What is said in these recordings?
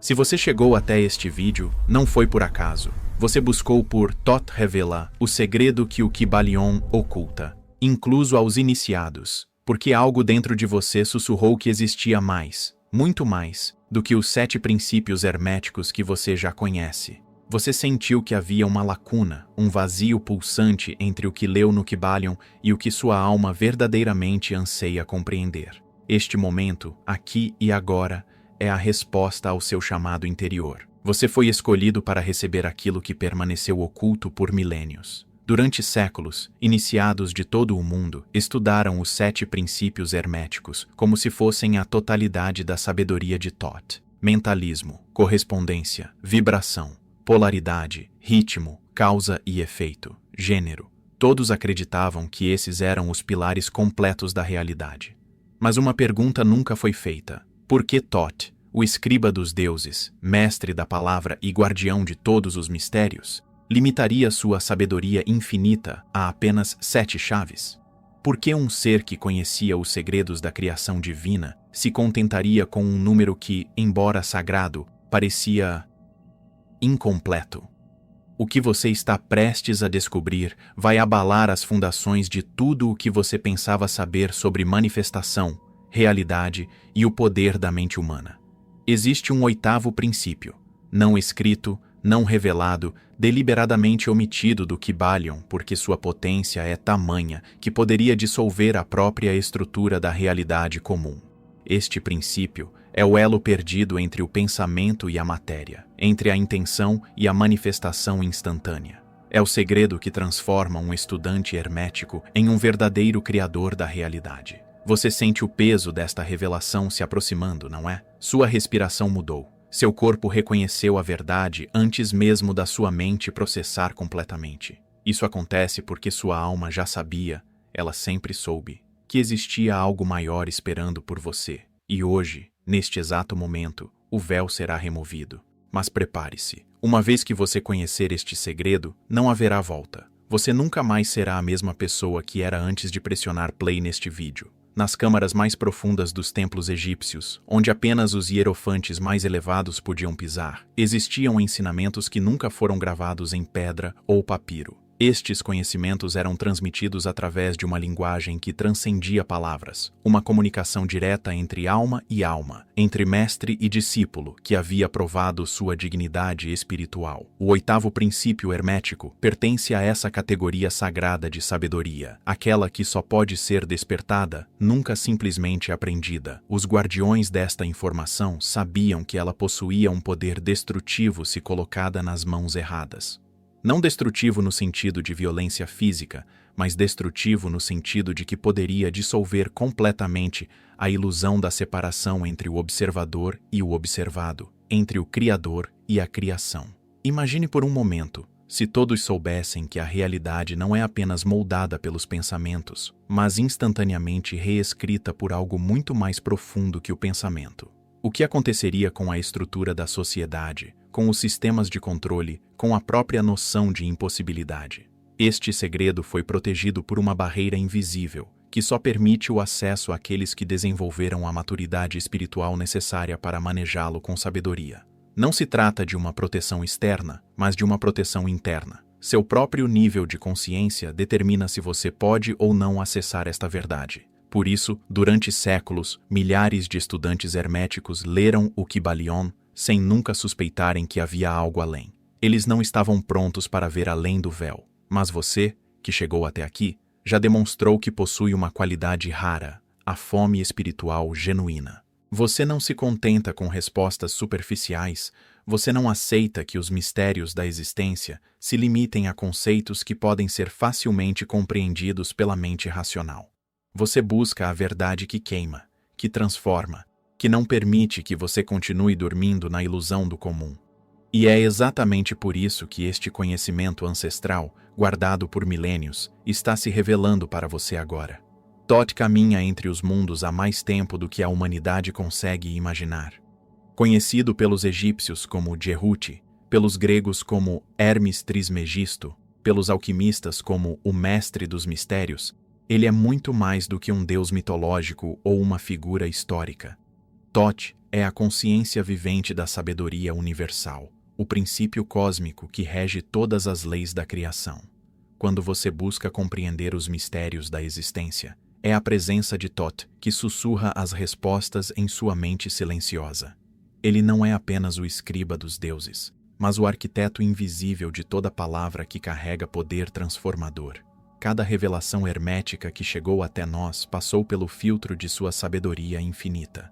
Se você chegou até este vídeo, não foi por acaso. Você buscou por Thoth Revela, o segredo que o Kybalion oculta, incluso aos iniciados, porque algo dentro de você sussurrou que existia mais, muito mais, do que os 7 princípios herméticos que você já conhece. Você sentiu que havia uma lacuna, um vazio pulsante entre o que leu no Kybalion e o que sua alma verdadeiramente anseia compreender. Este momento, aqui e agora, é a resposta ao seu chamado interior. Você foi escolhido para receber aquilo que permaneceu oculto por milênios. Durante séculos, iniciados de todo o mundo estudaram os 7 princípios herméticos como se fossem a totalidade da sabedoria de Thoth. Mentalismo, correspondência, vibração, polaridade, ritmo, causa e efeito, gênero. Todos acreditavam que esses eram os pilares completos da realidade. Mas uma pergunta nunca foi feita. Por que Thoth, o escriba dos deuses, mestre da palavra e guardião de todos os mistérios, limitaria sua sabedoria infinita a apenas 7 chaves? Por que um ser que conhecia os segredos da criação divina se contentaria com um número que, embora sagrado, parecia incompleto? O que você está prestes a descobrir vai abalar as fundações de tudo o que você pensava saber sobre manifestação, realidade e o poder da mente humana. Existe um 8º princípio, não escrito, não revelado, deliberadamente omitido do Kybalion porque sua potência é tamanha que poderia dissolver a própria estrutura da realidade comum. Este princípio é o elo perdido entre o pensamento e a matéria, entre a intenção e a manifestação instantânea. É o segredo que transforma um estudante hermético em um verdadeiro criador da realidade. Você sente o peso desta revelação se aproximando, não é? Sua respiração mudou. Seu corpo reconheceu a verdade antes mesmo da sua mente processar completamente. Isso acontece porque sua alma já sabia, ela sempre soube, que existia algo maior esperando por você. E hoje, neste exato momento, o véu será removido. Mas prepare-se. Uma vez que você conhecer este segredo, não haverá volta. Você nunca mais será a mesma pessoa que era antes de pressionar play neste vídeo. Nas câmaras mais profundas dos templos egípcios, onde apenas os hierofantes mais elevados podiam pisar, existiam ensinamentos que nunca foram gravados em pedra ou papiro. Estes conhecimentos eram transmitidos através de uma linguagem que transcendia palavras, uma comunicação direta entre alma e alma, entre mestre e discípulo, que havia provado sua dignidade espiritual. O 8º princípio hermético pertence a essa categoria sagrada de sabedoria, aquela que só pode ser despertada, nunca simplesmente aprendida. Os guardiões desta informação sabiam que ela possuía um poder destrutivo se colocada nas mãos erradas. Não destrutivo no sentido de violência física, mas destrutivo no sentido de que poderia dissolver completamente a ilusão da separação entre o observador e o observado, entre o Criador e a criação. Imagine por um momento, se todos soubessem que a realidade não é apenas moldada pelos pensamentos, mas instantaneamente reescrita por algo muito mais profundo que o pensamento. O que aconteceria com a estrutura da sociedade, com os sistemas de controle, com a própria noção de impossibilidade? Este segredo foi protegido por uma barreira invisível, que só permite o acesso àqueles que desenvolveram a maturidade espiritual necessária para manejá-lo com sabedoria. Não se trata de uma proteção externa, mas de uma proteção interna. Seu próprio nível de consciência determina se você pode ou não acessar esta verdade. Por isso, durante séculos, milhares de estudantes herméticos leram o Kybalion sem nunca suspeitarem que havia algo além. Eles não estavam prontos para ver além do véu. Mas você, que chegou até aqui, já demonstrou que possui uma qualidade rara, a fome espiritual genuína. Você não se contenta com respostas superficiais, você não aceita que os mistérios da existência se limitem a conceitos que podem ser facilmente compreendidos pela mente racional. Você busca a verdade que queima, que transforma, que não permite que você continue dormindo na ilusão do comum. E é exatamente por isso que este conhecimento ancestral, guardado por milênios, está se revelando para você agora. Thoth caminha entre os mundos há mais tempo do que a humanidade consegue imaginar. Conhecido pelos egípcios como Djehuti, pelos gregos como Hermes Trismegisto, pelos alquimistas como o Mestre dos Mistérios, ele é muito mais do que um deus mitológico ou uma figura histórica. Thoth é a consciência vivente da sabedoria universal, o princípio cósmico que rege todas as leis da criação. Quando você busca compreender os mistérios da existência, é a presença de Thoth que sussurra as respostas em sua mente silenciosa. Ele não é apenas o escriba dos deuses, mas o arquiteto invisível de toda palavra que carrega poder transformador. Cada revelação hermética que chegou até nós passou pelo filtro de sua sabedoria infinita.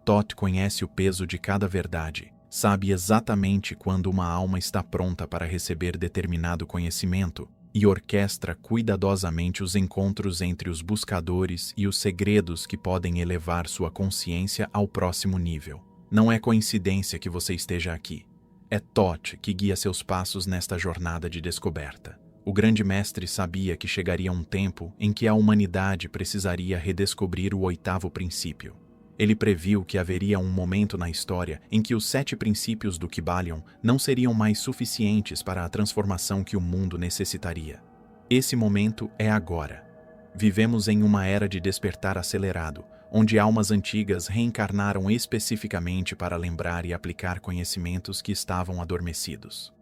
Thoth conhece o peso de cada verdade, sabe exatamente quando uma alma está pronta para receber determinado conhecimento e orquestra cuidadosamente os encontros entre os buscadores e os segredos que podem elevar sua consciência ao próximo nível. Não é coincidência que você esteja aqui. É Thoth que guia seus passos nesta jornada de descoberta. O grande mestre sabia que chegaria um tempo em que a humanidade precisaria redescobrir o oitavo princípio. Ele previu que haveria um momento na história em que os 7 princípios do Kybalion não seriam mais suficientes para a transformação que o mundo necessitaria. Esse momento é agora. Vivemos em uma era de despertar acelerado, onde almas antigas reencarnaram especificamente para lembrar e aplicar conhecimentos que estavam adormecidos.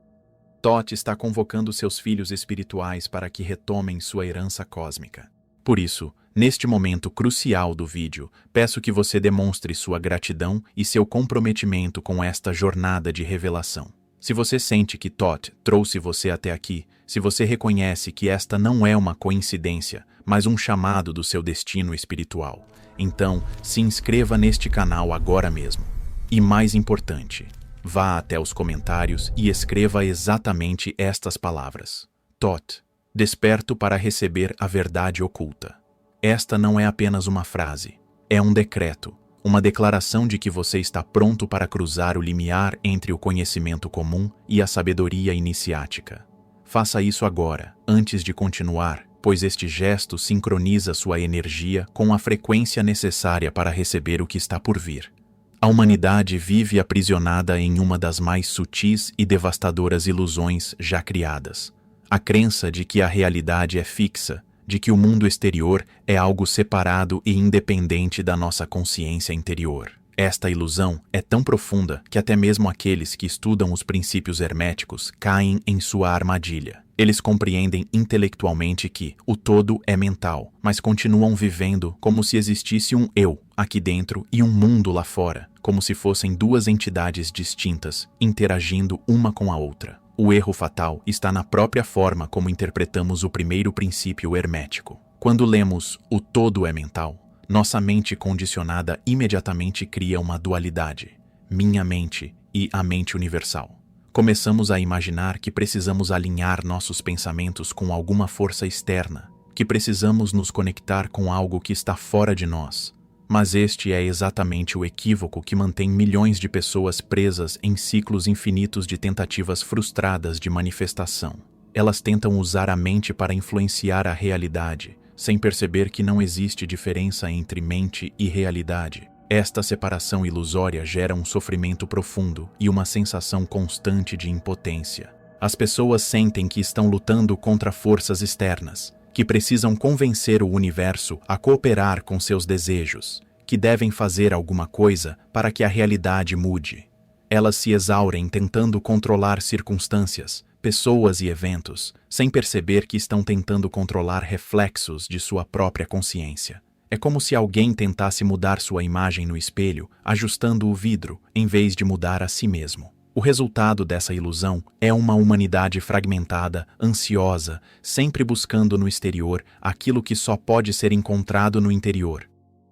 Thoth está convocando seus filhos espirituais para que retomem sua herança cósmica. Por isso, neste momento crucial do vídeo, peço que você demonstre sua gratidão e seu comprometimento com esta jornada de revelação. Se você sente que Thoth trouxe você até aqui, se você reconhece que esta não é uma coincidência, mas um chamado do seu destino espiritual, então se inscreva neste canal agora mesmo. E mais importante, vá até os comentários e escreva exatamente estas palavras. Thoth, desperto para receber a verdade oculta. Esta não é apenas uma frase, é um decreto, uma declaração de que você está pronto para cruzar o limiar entre o conhecimento comum e a sabedoria iniciática. Faça isso agora, antes de continuar, pois este gesto sincroniza sua energia com a frequência necessária para receber o que está por vir. A humanidade vive aprisionada em uma das mais sutis e devastadoras ilusões já criadas. A crença de que a realidade é fixa, de que o mundo exterior é algo separado e independente da nossa consciência interior. Esta ilusão é tão profunda que até mesmo aqueles que estudam os princípios herméticos caem em sua armadilha. Eles compreendem intelectualmente que o todo é mental, mas continuam vivendo como se existisse um eu aqui dentro e um mundo lá fora, como se fossem duas entidades distintas, interagindo uma com a outra. O erro fatal está na própria forma como interpretamos o primeiro princípio hermético. Quando lemos "o todo é mental", nossa mente condicionada imediatamente cria uma dualidade, minha mente e a mente universal. Começamos a imaginar que precisamos alinhar nossos pensamentos com alguma força externa, que precisamos nos conectar com algo que está fora de nós. Mas este é exatamente o equívoco que mantém milhões de pessoas presas em ciclos infinitos de tentativas frustradas de manifestação. Elas tentam usar a mente para influenciar a realidade, sem perceber que não existe diferença entre mente e realidade. Esta separação ilusória gera um sofrimento profundo e uma sensação constante de impotência. As pessoas sentem que estão lutando contra forças externas, que precisam convencer o universo a cooperar com seus desejos, que devem fazer alguma coisa para que a realidade mude. Elas se exaurem tentando controlar circunstâncias, pessoas e eventos, sem perceber que estão tentando controlar reflexos de sua própria consciência. É como se alguém tentasse mudar sua imagem no espelho, ajustando o vidro, em vez de mudar a si mesmo. O resultado dessa ilusão é uma humanidade fragmentada, ansiosa, sempre buscando no exterior aquilo que só pode ser encontrado no interior.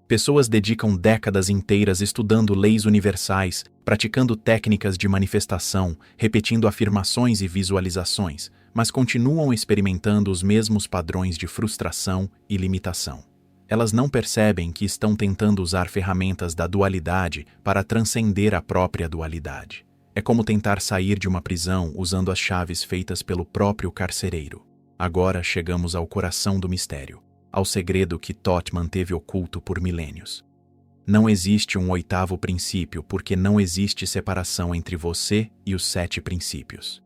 Pessoas dedicam décadas inteiras estudando leis universais, praticando técnicas de manifestação, repetindo afirmações e visualizações, mas continuam experimentando os mesmos padrões de frustração e limitação. Elas não percebem que estão tentando usar ferramentas da dualidade para transcender a própria dualidade. É como tentar sair de uma prisão usando as chaves feitas pelo próprio carcereiro. Agora chegamos ao coração do mistério, ao segredo que Thoth manteve oculto por milênios. Não existe um oitavo princípio porque não existe separação entre você e os 7 princípios.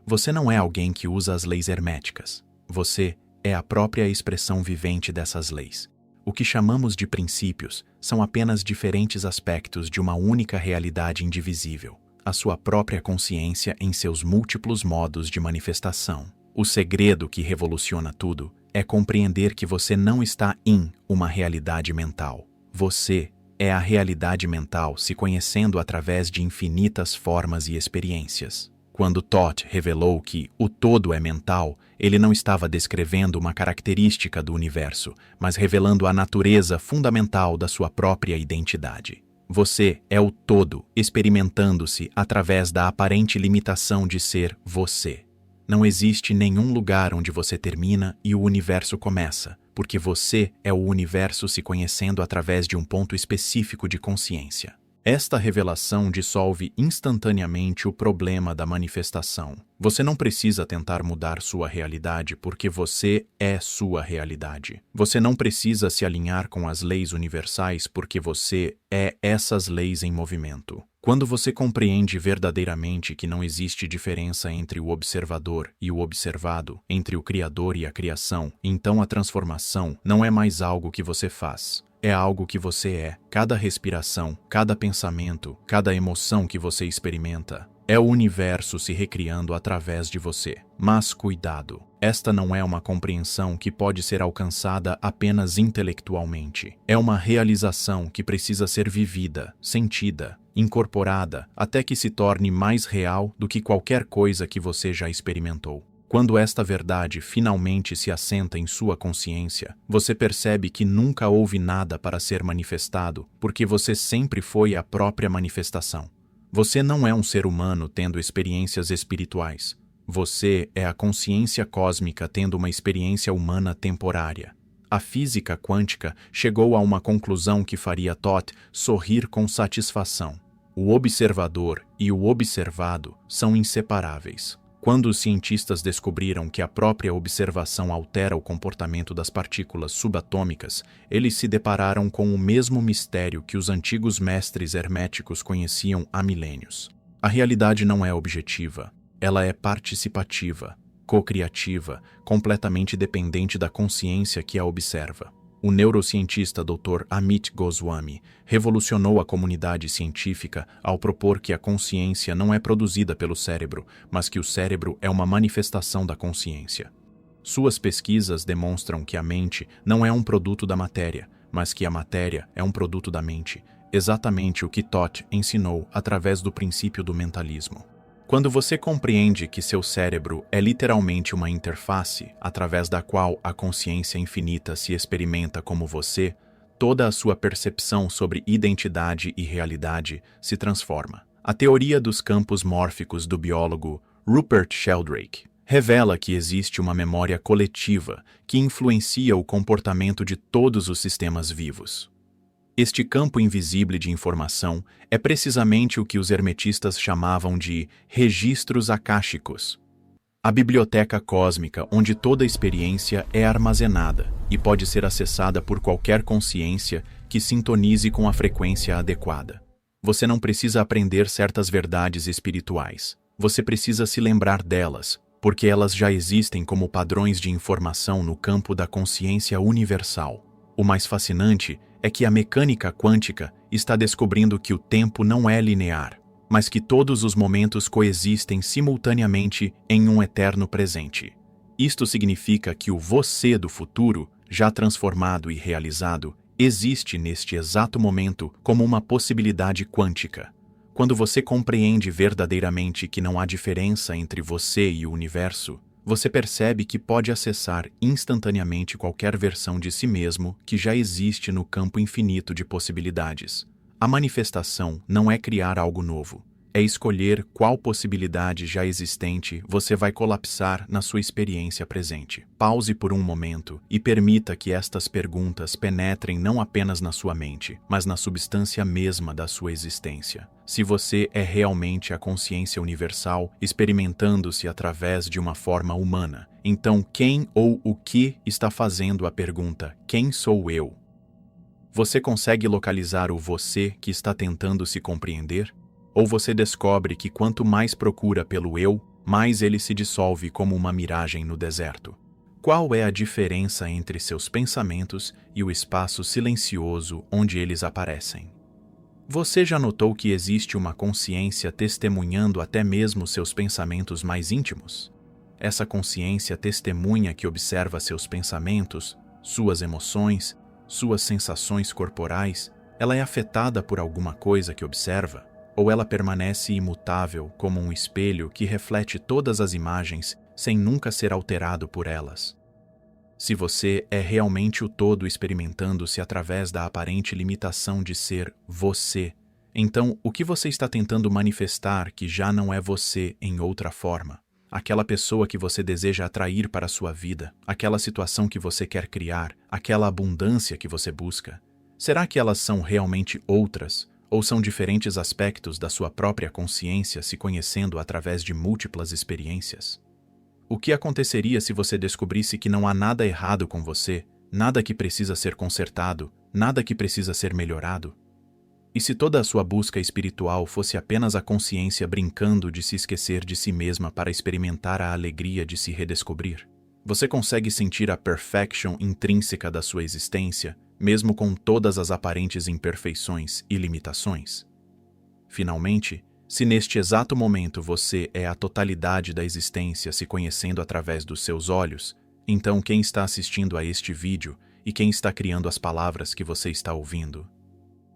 Você não é alguém que usa as leis herméticas. Você é a própria expressão vivente dessas leis. O que chamamos de princípios são apenas diferentes aspectos de uma única realidade indivisível, a sua própria consciência em seus múltiplos modos de manifestação. O segredo que revoluciona tudo é compreender que você não está em uma realidade mental. Você é a realidade mental se conhecendo através de infinitas formas e experiências. Quando Thoth revelou que o todo é mental, ele não estava descrevendo uma característica do universo, mas revelando a natureza fundamental da sua própria identidade. Você é o todo, experimentando-se através da aparente limitação de ser você. Não existe nenhum lugar onde você termina e o universo começa, porque você é o universo se conhecendo através de um ponto específico de consciência. Esta revelação dissolve instantaneamente o problema da manifestação. Você não precisa tentar mudar sua realidade porque você é sua realidade. Você não precisa se alinhar com as leis universais porque você é essas leis em movimento. Quando você compreende verdadeiramente que não existe diferença entre o observador e o observado, entre o Criador e a criação, então a transformação não é mais algo que você faz. É algo que você é. Cada respiração, cada pensamento, cada emoção que você experimenta é o universo se recriando através de você. Mas cuidado, esta não é uma compreensão que pode ser alcançada apenas intelectualmente. É uma realização que precisa ser vivida, sentida, incorporada, até que se torne mais real do que qualquer coisa que você já experimentou. Quando esta verdade finalmente se assenta em sua consciência, você percebe que nunca houve nada para ser manifestado, porque você sempre foi a própria manifestação. Você não é um ser humano tendo experiências espirituais. Você é a consciência cósmica tendo uma experiência humana temporária. A física quântica chegou a uma conclusão que faria Thoth sorrir com satisfação. O observador e o observado são inseparáveis. Quando os cientistas descobriram que a própria observação altera o comportamento das partículas subatômicas, eles se depararam com o mesmo mistério que os antigos mestres herméticos conheciam há milênios. A realidade não é objetiva, ela é participativa, co-criativa, completamente dependente da consciência que a observa. O neurocientista Dr. Amit Goswami revolucionou a comunidade científica ao propor que a consciência não é produzida pelo cérebro, mas que o cérebro é uma manifestação da consciência. Suas pesquisas demonstram que a mente não é um produto da matéria, mas que a matéria é um produto da mente, exatamente o que Thoth ensinou através do princípio do mentalismo. Quando você compreende que seu cérebro é literalmente uma interface através da qual a consciência infinita se experimenta como você, toda a sua percepção sobre identidade e realidade se transforma. A teoria dos campos mórficos do biólogo Rupert Sheldrake revela que existe uma memória coletiva que influencia o comportamento de todos os sistemas vivos. Este campo invisível de informação é precisamente o que os hermetistas chamavam de registros akáshicos. A biblioteca cósmica onde toda experiência é armazenada e pode ser acessada por qualquer consciência que sintonize com a frequência adequada. Você não precisa aprender certas verdades espirituais. Você precisa se lembrar delas, porque elas já existem como padrões de informação no campo da consciência universal. O mais fascinante é que a mecânica quântica está descobrindo que o tempo não é linear, mas que todos os momentos coexistem simultaneamente em um eterno presente. Isto significa que o você do futuro, já transformado e realizado, existe neste exato momento como uma possibilidade quântica. Quando você compreende verdadeiramente que não há diferença entre você e o universo, você percebe que pode acessar instantaneamente qualquer versão de si mesmo que já existe no campo infinito de possibilidades. A manifestação não é criar algo novo, é escolher qual possibilidade já existente você vai colapsar na sua experiência presente. Pause por um momento e permita que estas perguntas penetrem não apenas na sua mente, mas na substância mesma da sua existência. Se você é realmente a consciência universal experimentando-se através de uma forma humana, então quem ou o que está fazendo a pergunta "Quem sou eu?" Você consegue localizar o você que está tentando se compreender? Ou você descobre que quanto mais procura pelo eu, mais ele se dissolve como uma miragem no deserto? Qual é a diferença entre seus pensamentos e o espaço silencioso onde eles aparecem? Você já notou que existe uma consciência testemunhando até mesmo seus pensamentos mais íntimos? Essa consciência testemunha que observa seus pensamentos, suas emoções, suas sensações corporais. Ela é afetada por alguma coisa que observa? Ou ela permanece imutável como um espelho que reflete todas as imagens sem nunca ser alterado por elas? Se você é realmente o todo experimentando-se através da aparente limitação de ser você, então o que você está tentando manifestar que já não é você em outra forma? Aquela pessoa que você deseja atrair para a sua vida, aquela situação que você quer criar, aquela abundância que você busca, será que elas são realmente outras, ou são diferentes aspectos da sua própria consciência se conhecendo através de múltiplas experiências? O que aconteceria se você descobrisse que não há nada errado com você, nada que precisa ser consertado, nada que precisa ser melhorado? E se toda a sua busca espiritual fosse apenas a consciência brincando de se esquecer de si mesma para experimentar a alegria de se redescobrir? Você consegue sentir a perfection intrínseca da sua existência, mesmo com todas as aparentes imperfeições e limitações? Finalmente, se neste exato momento você é a totalidade da existência se conhecendo através dos seus olhos, então quem está assistindo a este vídeo e quem está criando as palavras que você está ouvindo?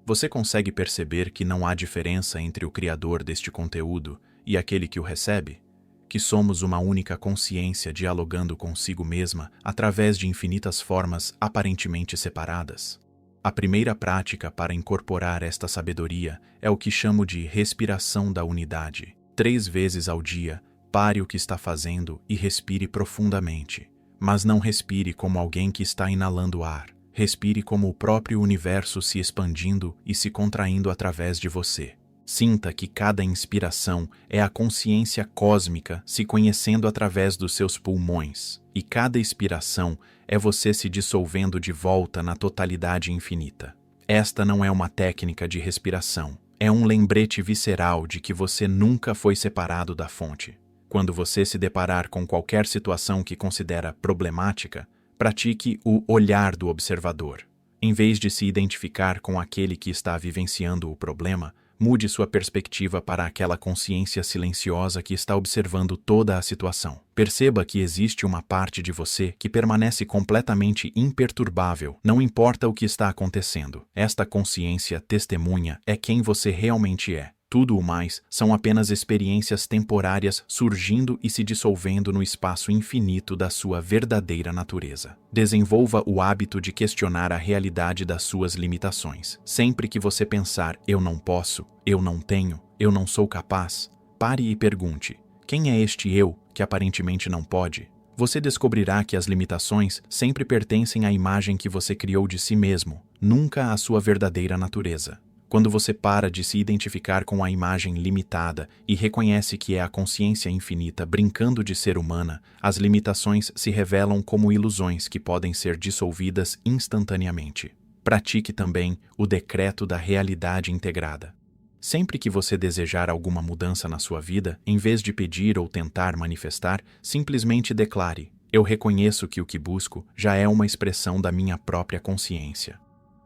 Você consegue perceber que não há diferença entre o criador deste conteúdo e aquele que o recebe? Que somos uma única consciência dialogando consigo mesma através de infinitas formas aparentemente separadas? A primeira prática para incorporar esta sabedoria é o que chamo de respiração da unidade. 3 vezes ao dia, pare o que está fazendo e respire profundamente. Mas não respire como alguém que está inalando ar. Respire como o próprio universo se expandindo e se contraindo através de você. Sinta que cada inspiração é a consciência cósmica se conhecendo através dos seus pulmões, e cada expiração é você se dissolvendo de volta na totalidade infinita. Esta não é uma técnica de respiração, é um lembrete visceral de que você nunca foi separado da fonte. Quando você se deparar com qualquer situação que considera problemática, pratique o olhar do observador. Em vez de se identificar com aquele que está vivenciando o problema, mude sua perspectiva para aquela consciência silenciosa que está observando toda a situação. Perceba que existe uma parte de você que permanece completamente imperturbável, não importa o que está acontecendo. Esta consciência testemunha é quem você realmente é. Tudo o mais são apenas experiências temporárias surgindo e se dissolvendo no espaço infinito da sua verdadeira natureza. Desenvolva o hábito de questionar a realidade das suas limitações. Sempre que você pensar, eu não posso, eu não tenho, eu não sou capaz, pare e pergunte, quem é este eu que aparentemente não pode? Você descobrirá que as limitações sempre pertencem à imagem que você criou de si mesmo, nunca à sua verdadeira natureza. Quando você para de se identificar com a imagem limitada e reconhece que é a consciência infinita brincando de ser humana, as limitações se revelam como ilusões que podem ser dissolvidas instantaneamente. Pratique também o decreto da realidade integrada. Sempre que você desejar alguma mudança na sua vida, em vez de pedir ou tentar manifestar, simplesmente declare: eu reconheço que o que busco já é uma expressão da minha própria consciência.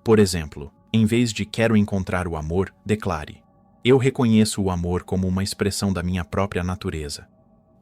Por exemplo, em vez de quero encontrar o amor, declare: eu reconheço o amor como uma expressão da minha própria natureza.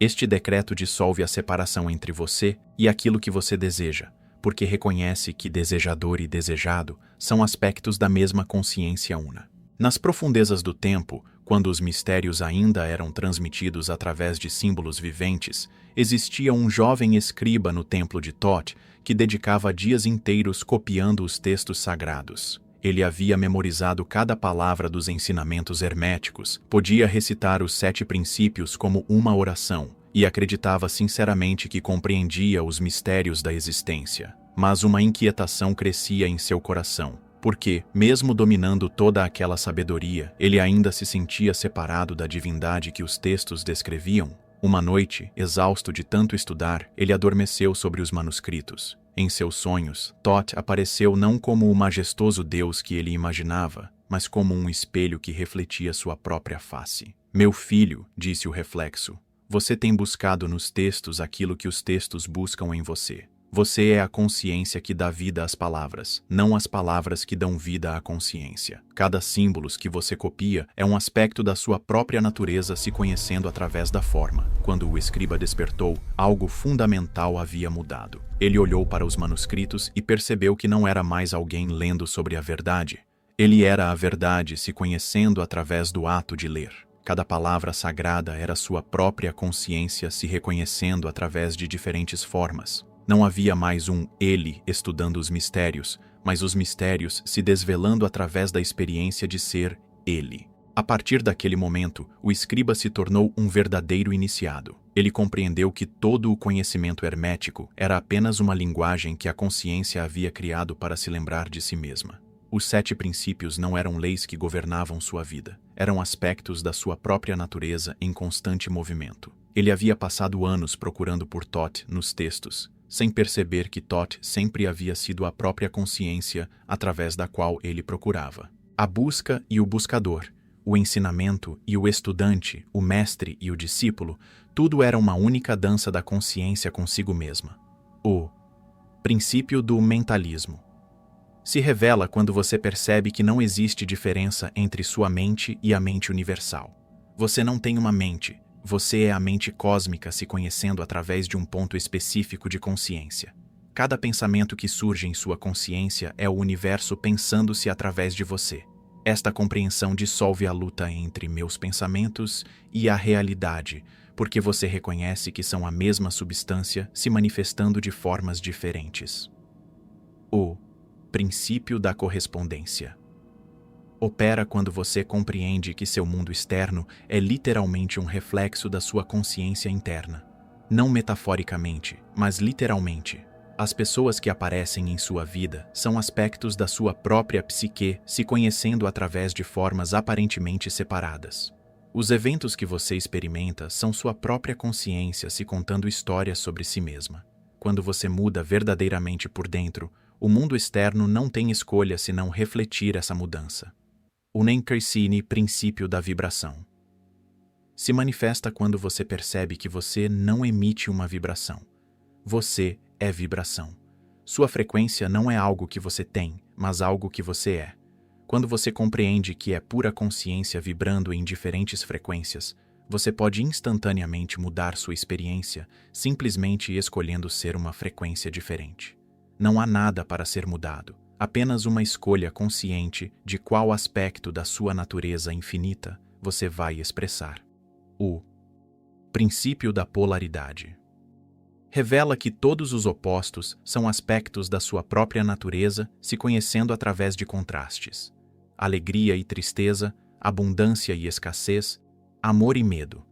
Este decreto dissolve a separação entre você e aquilo que você deseja, porque reconhece que desejador e desejado são aspectos da mesma consciência una. Nas profundezas do tempo, quando os mistérios ainda eram transmitidos através de símbolos viventes, existia um jovem escriba no templo de Thoth que dedicava dias inteiros copiando os textos sagrados. Ele havia memorizado cada palavra dos ensinamentos herméticos, podia recitar os 7 princípios como uma oração e acreditava sinceramente que compreendia os mistérios da existência. Mas uma inquietação crescia em seu coração, porque, mesmo dominando toda aquela sabedoria, ele ainda se sentia separado da divindade que os textos descreviam. Uma noite, exausto de tanto estudar, ele adormeceu sobre os manuscritos. Em seus sonhos, Thoth apareceu não como o majestoso Deus que ele imaginava, mas como um espelho que refletia sua própria face. Meu filho, disse o reflexo, você tem buscado nos textos aquilo que os textos buscam em você. Você é a consciência que dá vida às palavras, não as palavras que dão vida à consciência. Cada símbolo que você copia é um aspecto da sua própria natureza se conhecendo através da forma. Quando o escriba despertou, algo fundamental havia mudado. Ele olhou para os manuscritos e percebeu que não era mais alguém lendo sobre a verdade. Ele era a verdade se conhecendo através do ato de ler. Cada palavra sagrada era sua própria consciência se reconhecendo através de diferentes formas. Não havia mais um ele estudando os mistérios, mas os mistérios se desvelando através da experiência de ser ele. A partir daquele momento, o escriba se tornou um verdadeiro iniciado. Ele compreendeu que todo o conhecimento hermético era apenas uma linguagem que a consciência havia criado para se lembrar de si mesma. Os 7 princípios não eram leis que governavam sua vida. Eram aspectos da sua própria natureza em constante movimento. Ele havia passado anos procurando por Thoth nos textos, sem perceber que Thoth sempre havia sido a própria consciência através da qual ele procurava. A busca e o buscador, o ensinamento e o estudante, o mestre e o discípulo, tudo era uma única dança da consciência consigo mesma. O princípio do mentalismo se revela quando você percebe que não existe diferença entre sua mente e a mente universal. Você não tem uma mente. Você é a mente cósmica se conhecendo através de um ponto específico de consciência. Cada pensamento que surge em sua consciência é o universo pensando-se através de você. Esta compreensão dissolve a luta entre meus pensamentos e a realidade, porque você reconhece que são a mesma substância se manifestando de formas diferentes. O princípio da correspondência opera quando você compreende que seu mundo externo é literalmente um reflexo da sua consciência interna. Não metaforicamente, mas literalmente. As pessoas que aparecem em sua vida são aspectos da sua própria psique se conhecendo através de formas aparentemente separadas. Os eventos que você experimenta são sua própria consciência se contando histórias sobre si mesma. Quando você muda verdadeiramente por dentro, o mundo externo não tem escolha senão refletir essa mudança. O Nenkersini princípio da vibração se manifesta quando você percebe que você não emite uma vibração. Você é vibração. Sua frequência não é algo que você tem, mas algo que você é. Quando você compreende que é pura consciência vibrando em diferentes frequências, você pode instantaneamente mudar sua experiência simplesmente escolhendo ser uma frequência diferente. Não há nada para ser mudado. Apenas uma escolha consciente de qual aspecto da sua natureza infinita você vai expressar. O princípio da polaridade revela que todos os opostos são aspectos da sua própria natureza se conhecendo através de contrastes. Alegria e tristeza, abundância e escassez, amor e medo.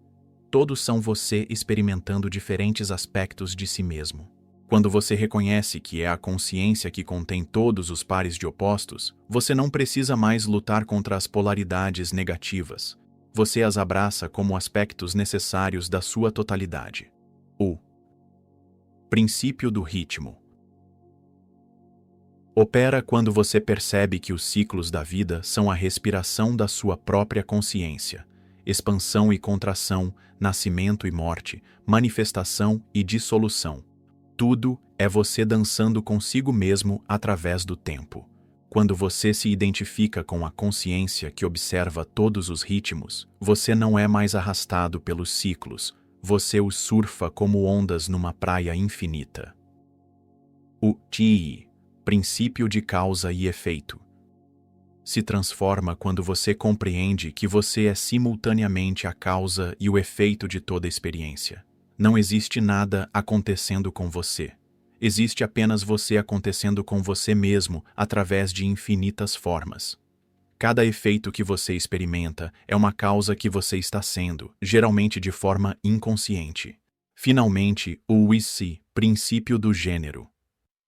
Todos são você experimentando diferentes aspectos de si mesmo. Quando você reconhece que é a consciência que contém todos os pares de opostos, você não precisa mais lutar contra as polaridades negativas. Você as abraça como aspectos necessários da sua totalidade. O princípio do ritmo opera quando você percebe que os ciclos da vida são a respiração da sua própria consciência. Expansão e contração, nascimento e morte, manifestação e dissolução. Tudo é você dançando consigo mesmo através do tempo. Quando você se identifica com a consciência que observa todos os ritmos, você não é mais arrastado pelos ciclos, você os surfa como ondas numa praia infinita. O Ti, princípio de causa e efeito, se transforma quando você compreende que você é simultaneamente a causa e o efeito de toda experiência. Não existe nada acontecendo com você. Existe apenas você acontecendo com você mesmo através de infinitas formas. Cada efeito que você experimenta é uma causa que você está sendo, geralmente de forma inconsciente. Finalmente, o Wisi, princípio do gênero,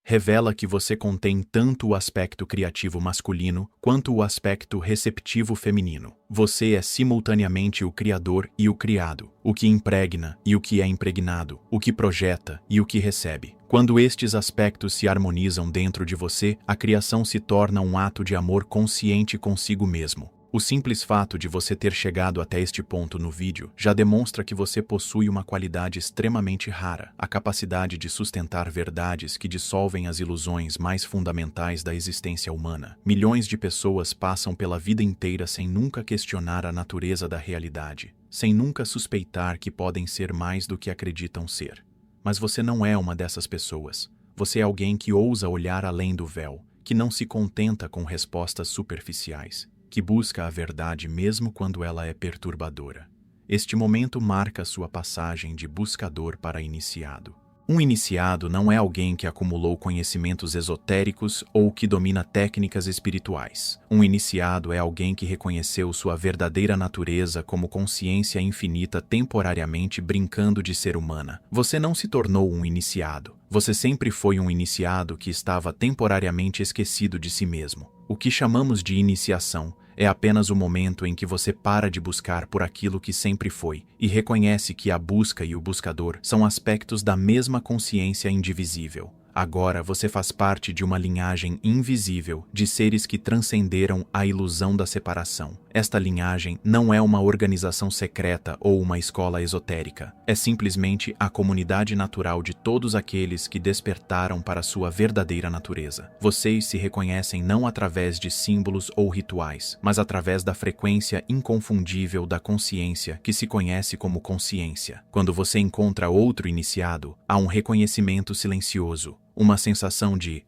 revela que você contém tanto o aspecto criativo masculino quanto o aspecto receptivo feminino. Você é simultaneamente o criador e o criado, o que impregna e o que é impregnado, o que projeta e o que recebe. Quando estes aspectos se harmonizam dentro de você, a criação se torna um ato de amor consciente consigo mesmo. O simples fato de você ter chegado até este ponto no vídeo já demonstra que você possui uma qualidade extremamente rara, a capacidade de sustentar verdades que dissolvem as ilusões mais fundamentais da existência humana. Milhões de pessoas passam pela vida inteira sem nunca questionar a natureza da realidade, sem nunca suspeitar que podem ser mais do que acreditam ser. Mas você não é uma dessas pessoas. Você é alguém que ousa olhar além do véu, que não se contenta com respostas superficiais, que busca a verdade mesmo quando ela é perturbadora. Este momento marca sua passagem de buscador para iniciado. Um iniciado não é alguém que acumulou conhecimentos esotéricos ou que domina técnicas espirituais. Um iniciado é alguém que reconheceu sua verdadeira natureza como consciência infinita temporariamente brincando de ser humana. Você não se tornou um iniciado. Você sempre foi um iniciado que estava temporariamente esquecido de si mesmo. O que chamamos de iniciação é apenas o momento em que você para de buscar por aquilo que sempre foi e reconhece que a busca e o buscador são aspectos da mesma consciência indivisível. Agora você faz parte de uma linhagem invisível de seres que transcenderam a ilusão da separação. Esta linhagem não é uma organização secreta ou uma escola esotérica. É simplesmente a comunidade natural de todos aqueles que despertaram para sua verdadeira natureza. Vocês se reconhecem não através de símbolos ou rituais, mas através da frequência inconfundível da consciência que se conhece como consciência. Quando você encontra outro iniciado, há um reconhecimento silencioso. Uma sensação de,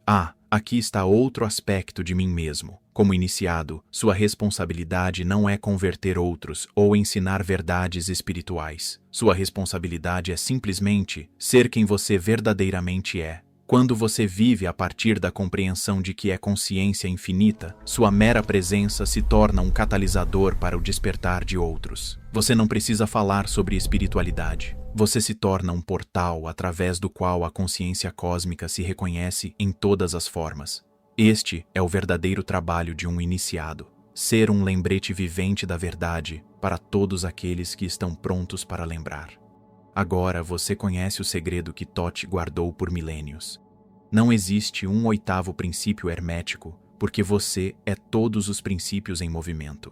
aqui está outro aspecto de mim mesmo. Como iniciado, sua responsabilidade não é converter outros ou ensinar verdades espirituais. Sua responsabilidade é simplesmente ser quem você verdadeiramente é. Quando você vive a partir da compreensão de que é consciência infinita, sua mera presença se torna um catalisador para o despertar de outros. Você não precisa falar sobre espiritualidade. Você se torna um portal através do qual a consciência cósmica se reconhece em todas as formas. Este é o verdadeiro trabalho de um iniciado. Ser um lembrete vivente da verdade para todos aqueles que estão prontos para lembrar. Agora você conhece o segredo que Thoth guardou por milênios. Não existe um oitavo princípio hermético, porque você é todos os princípios em movimento.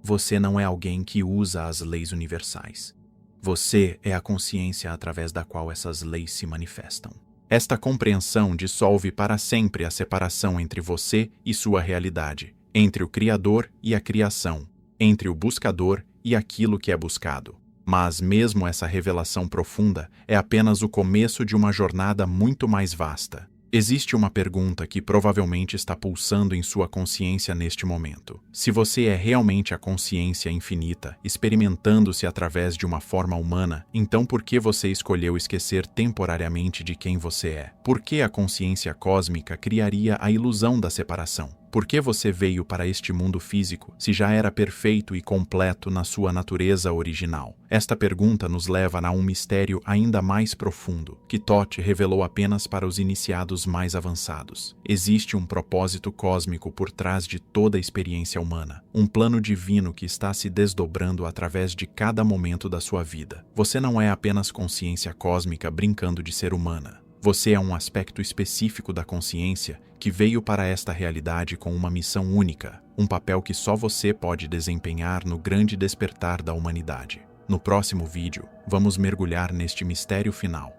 Você não é alguém que usa as leis universais. Você é a consciência através da qual essas leis se manifestam. Esta compreensão dissolve para sempre a separação entre você e sua realidade, entre o Criador e a criação, entre o buscador e aquilo que é buscado. Mas mesmo essa revelação profunda é apenas o começo de uma jornada muito mais vasta. Existe uma pergunta que provavelmente está pulsando em sua consciência neste momento. Se você é realmente a consciência infinita, experimentando-se através de uma forma humana, então por que você escolheu esquecer temporariamente de quem você é? Por que a consciência cósmica criaria a ilusão da separação? Por que você veio para este mundo físico, se já era perfeito e completo na sua natureza original? Esta pergunta nos leva a um mistério ainda mais profundo, que Thoth revelou apenas para os iniciados mais avançados. Existe um propósito cósmico por trás de toda a experiência humana, um plano divino que está se desdobrando através de cada momento da sua vida. Você não é apenas consciência cósmica brincando de ser humana. Você é um aspecto específico da consciência que veio para esta realidade com uma missão única, um papel que só você pode desempenhar no grande despertar da humanidade. No próximo vídeo, vamos mergulhar neste mistério final.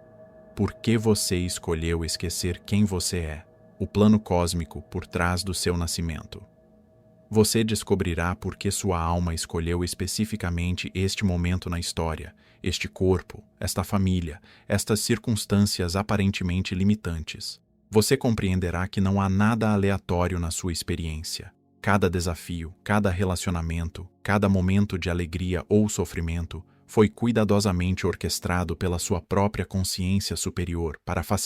Por que você escolheu esquecer quem você é? O plano cósmico por trás do seu nascimento. Você descobrirá por que sua alma escolheu especificamente este momento na história, este corpo, esta família, estas circunstâncias aparentemente limitantes. Você compreenderá que não há nada aleatório na sua experiência. Cada desafio, cada relacionamento, cada momento de alegria ou sofrimento foi cuidadosamente orquestrado pela sua própria consciência superior para facilitar